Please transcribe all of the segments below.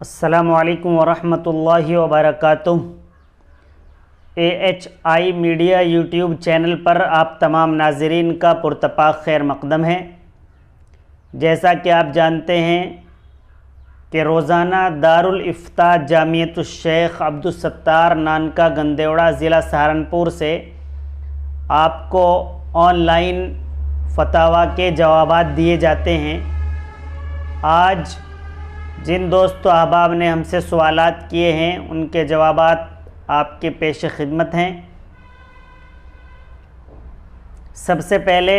अस्सलामुअलैकुम वरहमतुल्लाहि वबरकातुह। AHI media YouTube channel पर आप तमाम नाज़रीन का पुरतपाक खैर मक़दम है। जैसा कि आप जानते हैं कि रोज़ाना दारुल इफ्ता जामियतुश शेख अब्दुस्सत्तार नानका गंदेवड़ा ज़िला सहारनपुर से आपको ऑनलाइन फतावा के जवाबात दिए जाते हैं। आज जिन दोस्तों अहबाब ने हमसे सवालात किए हैं उनके जवाबात आपके पेश खिदमत हैं। सबसे पहले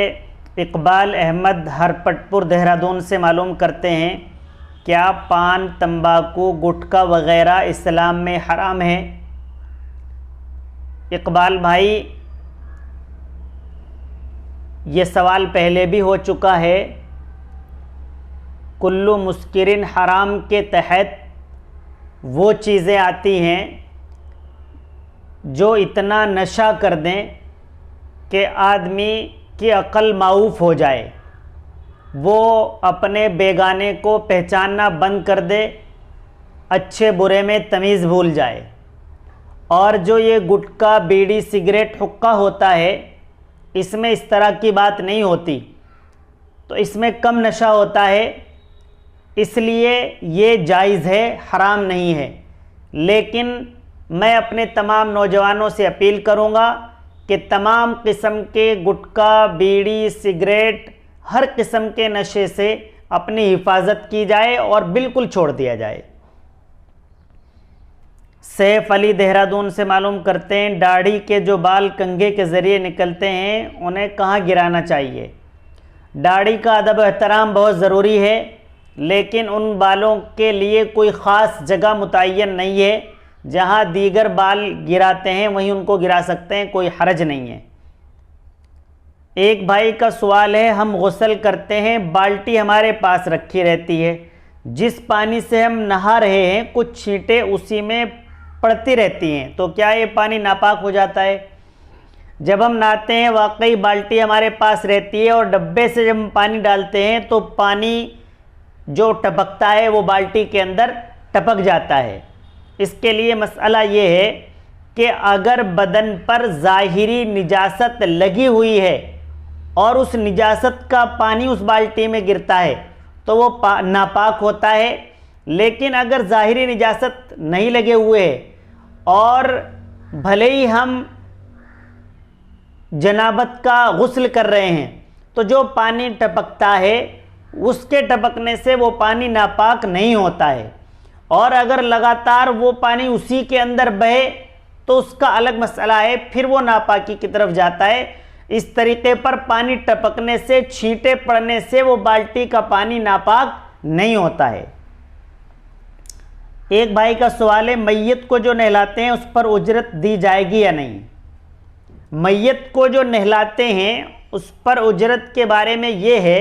इकबाल अहमद हरपटपुर देहरादून से मालूम करते हैं, क्या पान, तंबाकू, गुटखा वग़ैरह इस्लाम में हराम है? इकबाल भाई, ये सवाल पहले भी हो चुका है। कुल्लु मुस्किरिन हराम के तहत वो चीज़ें आती हैं जो इतना नशा कर दें कि आदमी की अक्ल माऊफ हो जाए, वो अपने बेगाने को पहचानना बंद कर दे, अच्छे बुरे में तमीज़ भूल जाए। और जो ये गुटखा, बीड़ी, सिगरेट, हुक्का होता है, इसमें इस तरह की बात नहीं होती, तो इसमें कम नशा होता है, इसलिए ये जायज़ है, हराम नहीं है। लेकिन मैं अपने तमाम नौजवानों से अपील करूँगा कि तमाम किस्म के गुटखा, बीड़ी, सिगरेट, हर किस्म के नशे से अपनी हिफाजत की जाए और बिल्कुल छोड़ दिया जाए। सैफ अली देहरादून से मालूम करते हैं, दाढ़ी के जो बाल कंघे के ज़रिए निकलते हैं उन्हें कहाँ गिराना चाहिए? दाढ़ी का अदब एहतराम बहुत ज़रूरी है, लेकिन उन बालों के लिए कोई ख़ास जगह मुतय्यन नहीं है। जहाँ दीगर बाल गिराते हैं वहीं उनको गिरा सकते हैं, कोई हरज नहीं है। एक भाई का सवाल है, हम गुस्ल करते हैं, बाल्टी हमारे पास रखी रहती है, जिस पानी से हम नहा रहे हैं कुछ छींटें उसी में पड़ती रहती हैं, तो क्या ये पानी नापाक हो जाता है? जब हम नहाते हैं वाकई बाल्टी हमारे पास रहती है और डब्बे से जब हम पानी डालते हैं तो पानी जो टपकता है वो बाल्टी के अंदर टपक जाता है। इसके लिए मसला ये है कि अगर बदन पर ज़ाहिरी निजासत लगी हुई है और उस निजासत का पानी उस बाल्टी में गिरता है तो वो नापाक होता है। लेकिन अगर ज़ाहिरी निजासत नहीं लगे हुए है और भले ही हम जनाबत का गुस्ल कर रहे हैं तो जो पानी टपकता है उसके टपकने से वो पानी नापाक नहीं होता है। और अगर लगातार वो पानी उसी के अंदर बहे तो उसका अलग मसला है, फिर वो नापाकी की तरफ जाता है। इस तरीके पर पानी टपकने से, छींटे पड़ने से वो बाल्टी का पानी नापाक नहीं होता है। एक भाई का सवाल है, मैयत को जो नहलाते हैं उस पर उजरत दी जाएगी या नहीं? मैयत को जो नहलाते हैं उस पर उजरत के बारे में ये है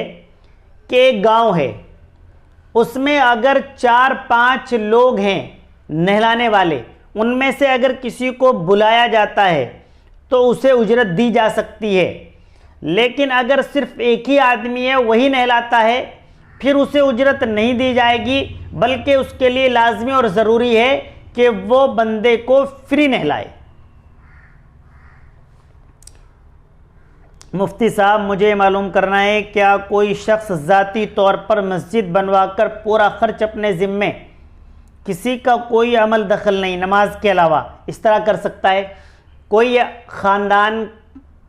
कि एक गांव है, उसमें अगर 4-5 लोग हैं नहलाने वाले, उनमें से अगर किसी को बुलाया जाता है तो उसे उजरत दी जा सकती है। लेकिन अगर सिर्फ एक ही आदमी है वही नहलाता है फिर उसे उजरत नहीं दी जाएगी, बल्कि उसके लिए लाजमी और ज़रूरी है कि वो बंदे को फ्री नहलाए। मुफ्ती साहब, मुझे मालूम करना है, क्या कोई शख्स ज़ाती तौर पर मस्जिद बनवाकर पूरा खर्च अपने ज़िम्मे, किसी का कोई अमल दखल नहीं, नमाज के अलावा, इस तरह कर सकता है? कोई ख़ानदान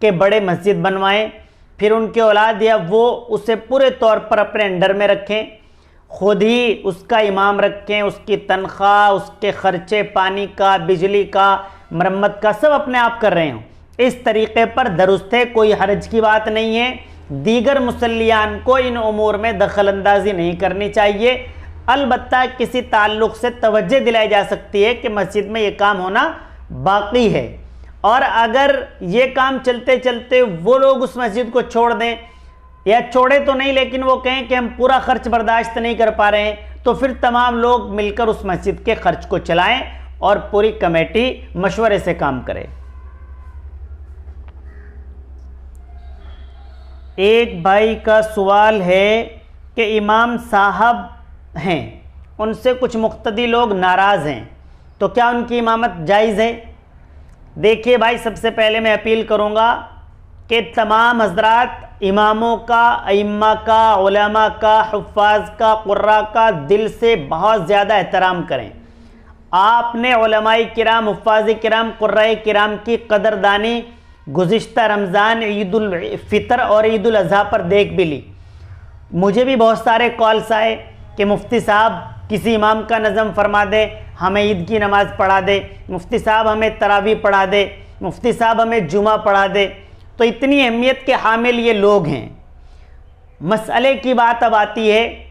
के बड़े मस्जिद बनवाएं, फिर उनके औलाद या वो उसे पूरे तौर पर अपने अंडर में रखें, ख़ुद ही उसका इमाम रखें, उसकी तनख्वाह, उसके ख़र्चे, पानी का, बिजली का, मरम्मत का सब अपने आप कर रहे हों, इस तरीक़े पर दुरुस्त है, कोई हर्ज की बात नहीं है। दीगर मुसल्लियान को इन उमूर में दखल अंदाजी नहीं करनी चाहिए। अलबत्ता किसी ताल्लुक़ से तवज्जो दिलाई जा सकती है कि मस्जिद में ये काम होना बाकी है, और अगर ये काम चलते चलते वो लोग उस मस्जिद को छोड़ दें, या छोड़े तो नहीं लेकिन वो कहें कि हम पूरा ख़र्च बर्दाश्त नहीं कर पा रहे हैं, तो फिर तमाम लोग मिलकर उस मस्जिद के ख़र्च को चलाएँ और पूरी कमेटी मशवरे से काम करे। एक भाई का सवाल है कि इमाम साहब हैं उनसे कुछ मुक्तदी लोग नाराज़ हैं, तो क्या उनकी इमामत जायज़ है? देखिए भाई, सबसे पहले मैं अपील करूँगा कि तमाम हज़रात इमामों का, अइम्मा का, उलमा का, हुफ़्फ़ाज़ का, क़ुर्रा का दिल से बहुत ज़्यादा एहतराम करें। आपने उलमाए किराम, हुफ़्फ़ाज़ किराम, क़ुर्राए किराम की कदरदानी गुज़िश्ता रमज़ान, ईदुल फ़ितर और ईदुल अज़हा पर देख भी ली। मुझे भी बहुत सारे कॉल्स आए कि मुफ्ती साहब किसी इमाम का नज़म फरमा दे, हमें ईद की नमाज़ पढ़ा दे, मुफ्ती साहब हमें तरावी पढ़ा दे, मुफ्ती साहब हमें जुमा पढ़ा दे। तो इतनी अहमियत के हामिल ये लोग हैं। मसले की बात अब आती है,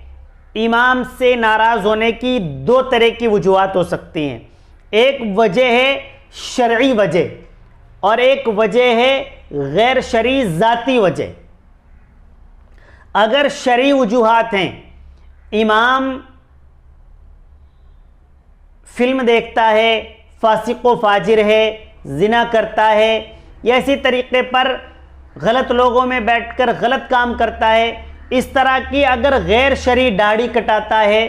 इमाम से नाराज़ होने की दो तरह की वजूहात हो सकती हैं। एक वजह है शरई वजह और एक वजह है गैर शरई ज़ाती वजह। अगर शरई वजूहात हैं, इमाम फिल्म देखता है, फासिक व फाजिर है, जिना करता है, या इसी तरीके पर गलत लोगों में बैठकर गलत काम करता है, इस तरह की अगर गैर शरई दाढ़ी कटाता है,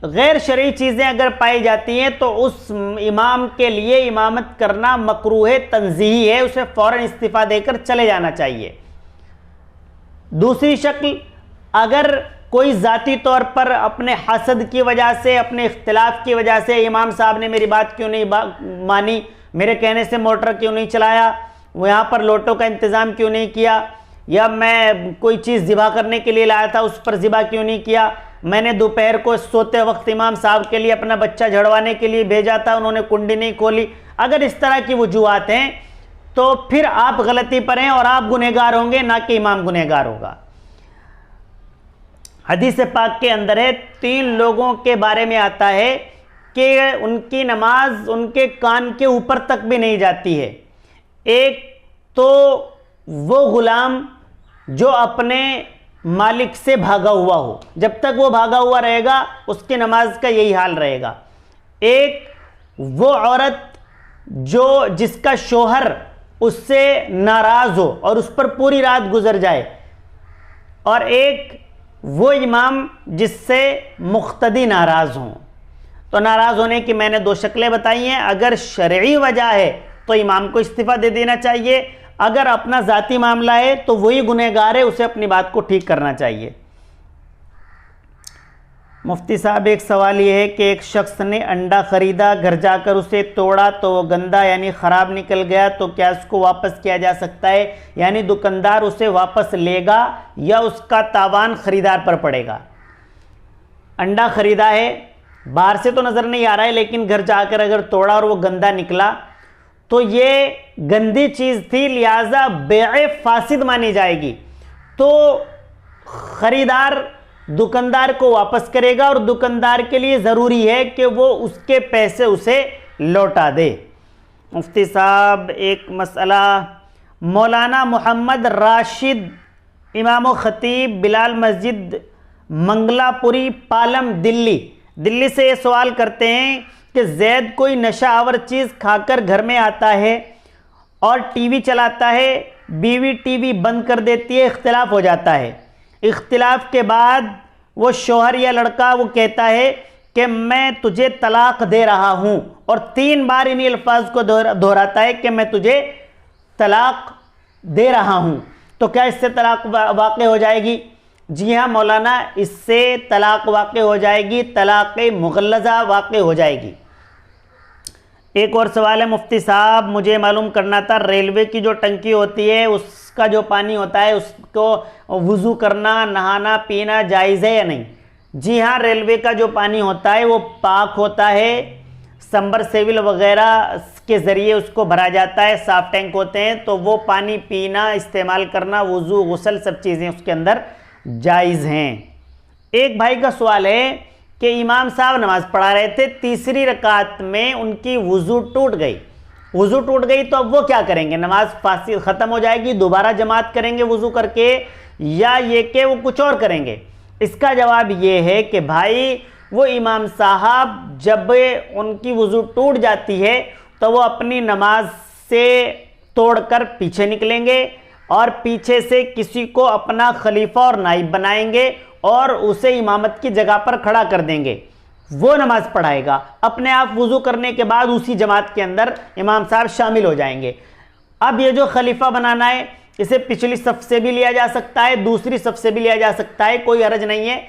गैर शरई चीज़ें अगर पाई जाती हैं, तो उस इमाम के लिए इमामत करना मकरूह तंज़ीही है, उसे फ़ौरन इस्तीफ़ा देकर चले जाना चाहिए। दूसरी शक्ल, अगर कोई ज़ाती तौर पर अपने हसद की वजह से, अपने इख्तिलाफ की वजह से, इमाम साहब ने मेरी बात क्यों नहीं मानी, मेरे कहने से मोटर क्यों नहीं चलाया, वो यहाँ पर लोटों का इंतज़ाम क्यों नहीं किया, या मैं कोई चीज़ ज़िबा करने के लिए लाया था उस पर ज़िबा क्यों नहीं किया, मैंने दोपहर को सोते वक्त इमाम साहब के लिए अपना बच्चा झड़वाने के लिए भेजा था, उन्होंने कुंडी नहीं खोली। अगर इस तरह की वजूहात हैं तो फिर आप गलती पर हैं और आप गुनहगार होंगे, ना कि इमाम गुनहगार होगा। हदीस पाक के अंदर है, 3 लोगों के बारे में आता है कि उनकी नमाज उनके कान के ऊपर तक भी नहीं जाती है। एक तो वो गुलाम जो अपने मालिक से भागा हुआ हो, जब तक वो भागा हुआ रहेगा उसकी नमाज का यही हाल रहेगा। एक वो औरत जिसका शोहर उससे नाराज़ हो और उस पर पूरी रात गुजर जाए, और एक वो इमाम जिससे मुख्तदी नाराज़ हों। तो नाराज़ होने की मैंने 2 शक्लें बताई हैं। अगर शरई वजह है तो इमाम को इस्तीफ़ा दे देना चाहिए, अगर अपना ज़ाती मामला है तो वही गुनहगार है, उसे अपनी बात को ठीक करना चाहिए। मुफ्ती साहब, एक सवाल ये है कि एक शख्स ने अंडा ख़रीदा, घर जाकर उसे तोड़ा तो वो गंदा यानी ख़राब निकल गया, तो क्या उसको वापस किया जा सकता है? यानी दुकानदार उसे वापस लेगा या उसका तावान ख़रीदार पर पड़ेगा? अंडा ख़रीदा है, बाहर से तो नज़र नहीं आ रहा है, लेकिन घर जाकर अगर तोड़ा और वो गंदा निकला तो ये गंदी चीज़ थी, लिहाजा बेअ फासिद मानी जाएगी। तो ख़रीदार दुकानदार को वापस करेगा और दुकानदार के लिए ज़रूरी है कि वो उसके पैसे उसे लौटा दे। मुफ्ती साहब, एक मसला, मौलाना मोहम्मद राशिद इमाम ख़तीब बिलाल मस्जिद मंगलापुरी पालम दिल्ली से ये सवाल करते हैं कि जैद कोई नशा आवर चीज़ खाकर घर में आता है और टीवी चलाता है, बीवी टीवी बंद कर देती है, इख्तिलाफ हो जाता है। इख्तिलाफ के बाद वो शौहर या लड़का वो कहता है कि मैं तुझे तलाक दे रहा हूँ, और 3 बार इन्हीं अल्फाज को दोहराता है कि मैं तुझे तलाक दे रहा हूँ। तो क्या इससे तलाक वाक़ई हो जाएगी? जी हाँ मौलाना, इससे तलाक वाक़ई हो जाएगी, तलाक मुग़ल्लज़ा वाक़ई हो जाएगी। एक और सवाल है मुफ्ती साहब, मुझे मालूम करना था, रेलवे की जो टंकी होती है उसका जो पानी होता है उसको वुज़ू करना, नहाना पीना जायज़ है या नहीं? जी हाँ, रेलवे का जो पानी होता है वो पाक होता है, सबमर्सिबल वगैरह के ज़रिए उसको भरा जाता है, साफ टैंक होते हैं, तो वो पानी पीना, इस्तेमाल करना, वुज़ू गुस्ल सब चीज़ें उसके अंदर जायज़ हैं। एक भाई का सवाल है कि इमाम साहब नमाज़ पढ़ा रहे थे, तीसरी रकात में उनकी वुज़ू टूट गई, तो अब वो क्या करेंगे? नमाज फासिद ख़त्म हो जाएगी, दोबारा जमात करेंगे वुज़ू करके, या ये कि वो कुछ और करेंगे? इसका जवाब ये है कि भाई वो इमाम साहब जब उनकी वुज़ू टूट जाती है तो वो अपनी नमाज से तोड़कर पीछे निकलेंगे और पीछे से किसी को अपना खलीफा और नाइब बनाएंगे और उसे इमामत की जगह पर खड़ा कर देंगे। वो नमाज पढ़ाएगा। अपने आप वुजू करने के बाद उसी जमात के अंदर इमाम साहब शामिल हो जाएंगे। अब ये जो खलीफा बनाना है, इसे पिछली सफ से भी लिया जा सकता है, दूसरी सफ से भी लिया जा सकता है, कोई हरज नहीं है।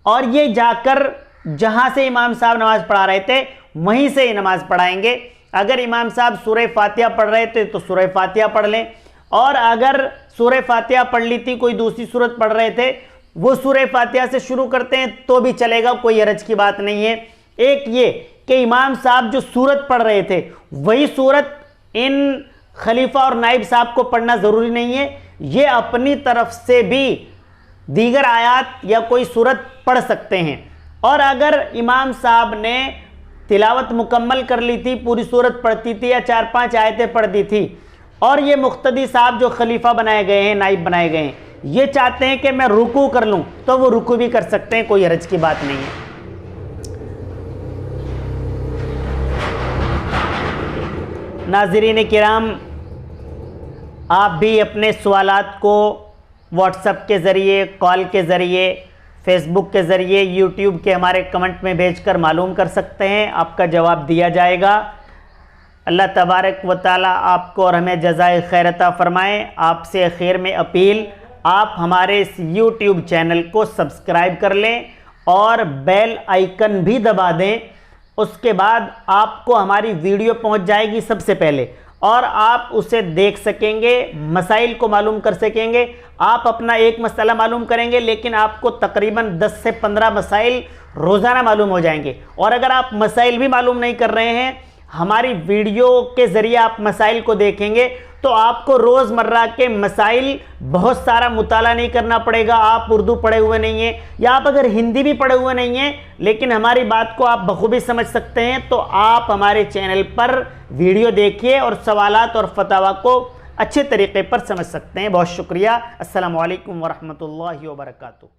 और ये जाकर जहां से इमाम साहब नमाज पढ़ा रहे थे वहीं से ही नमाज पढ़ाएंगे। अगर इमाम साहब सूरह फातिहा पढ़ रहे थे तो सूरह फातिहा पढ़ लें, और अगर सूरह फातिहा पढ़ ली थी, कोई दूसरी सूरत पढ़ रहे थे, वो सूरह फातिहा से शुरू करते हैं तो भी चलेगा, कोई हरज की बात नहीं है। एक ये कि इमाम साहब जो सूरत पढ़ रहे थे वही सूरत इन खलीफा और नाइब साहब को पढ़ना ज़रूरी नहीं है, ये अपनी तरफ से भी दीगर आयात या कोई सूरत पढ़ सकते हैं। और अगर इमाम साहब ने तिलावत मुकम्मल कर ली थी, पूरी सूरत पढ़ती थी या 4-5 आयतें पढ़ दी थी, और ये मुख्तदी साहब जो खलीफा बनाए गए हैं, नाइब बनाए गए हैं, ये चाहते हैं कि मैं रुकू कर लूँ तो वो रुकू भी कर सकते हैं, कोई हरज की बात नहीं है। नाज़रीन किराम, आप भी अपने सवालात को व्हाट्सएप के ज़रिए, कॉल के ज़रिए, फेसबुक के ज़रिए, यूट्यूब के हमारे कमेंट में भेजकर मालूम कर सकते हैं, आपका जवाब दिया जाएगा। अल्लाह तबारक व ताला आपको और हमें जज़ाए खैर अता फ़रमाए। आपसे आखिर में अपील, आप हमारे इस यूट्यूब चैनल को सब्सक्राइब कर लें और बेल आइकन भी दबा दें। उसके बाद आपको हमारी वीडियो पहुंच जाएगी सबसे पहले, और आप उसे देख सकेंगे, मसाइल को मालूम कर सकेंगे। आप अपना एक मसला मालूम करेंगे, लेकिन आपको तकरीबन 10 से 15 मसाइल रोज़ाना मालूम हो जाएंगे। और अगर आप मसाइल भी मालूम नहीं कर रहे हैं, हमारी वीडियो के ज़रिए आप मसाइल को देखेंगे तो आपको रोज़मर्रा के मसाइल बहुत सारा मुताला नहीं करना पड़ेगा। आप उर्दू पढ़े हुए नहीं हैं, या आप अगर हिंदी भी पढ़े हुए नहीं हैं लेकिन हमारी बात को आप बखूबी समझ सकते हैं, तो आप हमारे चैनल पर वीडियो देखिए और सवालात और फतवा को अच्छे तरीके पर समझ सकते हैं। बहुत शुक्रिया। अस्सलामु अलैकुम वरहमतुल्लाहि वबरकातुहू।